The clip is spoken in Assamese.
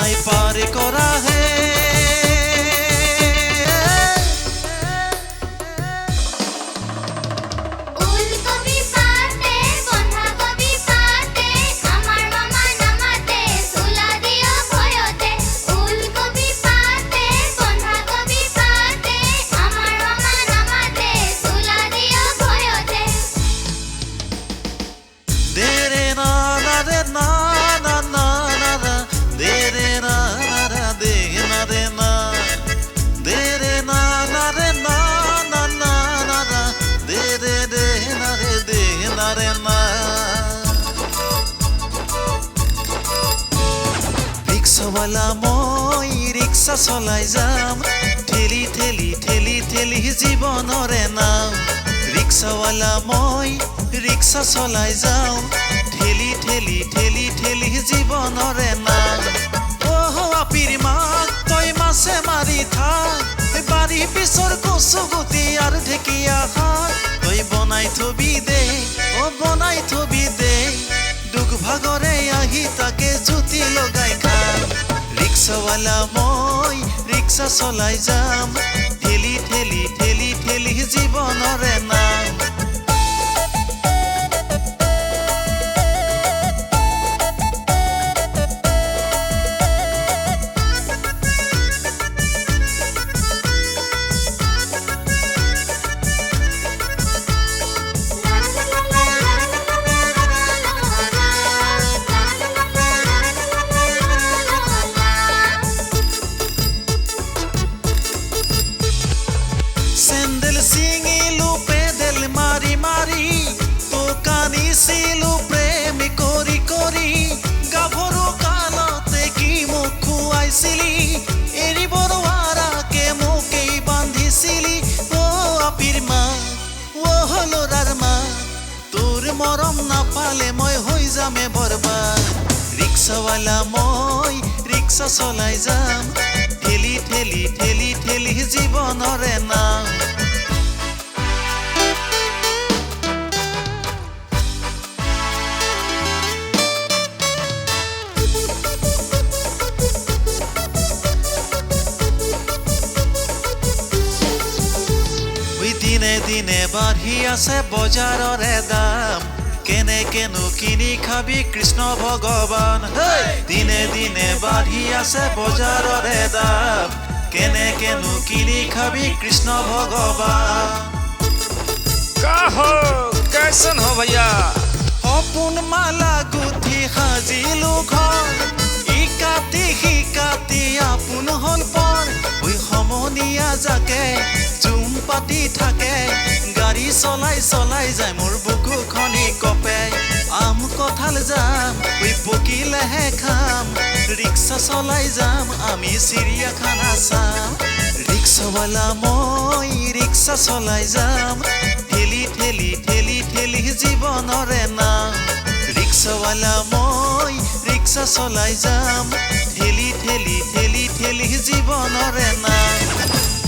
নাই পাৰ কৰা হে ৰিক্সাওয়ালা মই ৰিক্সা চলাই যাম ঠেলি ঠেলি ঠেলি ঠেলি জীৱনৰে নাম ৰিক্সাওয়ালা মই ৰিক্সা চলাই যাম ঠেলি ঠেলি ঠেলি ঠেলি জীৱনৰে নাম আপিৰ মাক তই মাছে মাৰি থাক বাৰী পিছৰ কচু গুটি আৰু ঢেকীয়া শাক তই বনাই থবি দে বনাই থবি দে দুখ ভাগৰে আহি তাকে জুতি লগাই খা ৰিক্সাওয়ালা মই ৰিক্সা চলাই যাম ঠেলি ঠেলি ঠেলি ঠেলি জীৱনৰে নাম চেন্দেল চিঙিলো পেডেল মাৰি মাৰি তোকানিছিলো প্ৰেম কৰি কৰি গাভৰু কালতে কি মোক খুৱাইছিলি এৰিবৰ ৱাৰাকে মোকেই বান্ধিছিলি আপিৰ মা ল'ৰাৰ মা তোৰ মৰম নাপালে মই হৈ যামে বৰবাদ ৰিক্সাৱালা মই ৰিক্সা চলাই যাম ঠেলি ঠেলি ঠেলি ঠেলি জীৱনৰে নাম দিনে দিনে বাঢ়ি আছে বজাৰৰে দাম কেনেকেনো কিনি খাবি কৃষ্ণ ভগৱান দিনে দিনে বাঢ়ি আছে বজাৰৰে দাম কেনেকেনো কিনি খাবি কৃষ্ণ ভগৱান कैसन हो भैया সপোন মালা গুঠি সাজিলো ঘৰ ইকাতি আপোন হল পৰ সমনীয়া যাকে জুম পাতি থাকে গাড়ী চলাই চলাই যায় মোৰ বুকু খনি কপে আম কঁঠাল যাম পকিলেহে খাম ৰিক্সা চলাই যাম আমি চিৰিয়াখানা চাম ৰিক্সাৱালা মই ৰিক্সা চলাই যাম ঠেলি ঠেলি ঠেলি ঠেলি জীৱনৰে নাম ৰিক্সাৱালা মই ৰিক্সা চলাই যাম ঠেলি ঠেলি ঠেলি ঠেলি জীৱনৰে নাম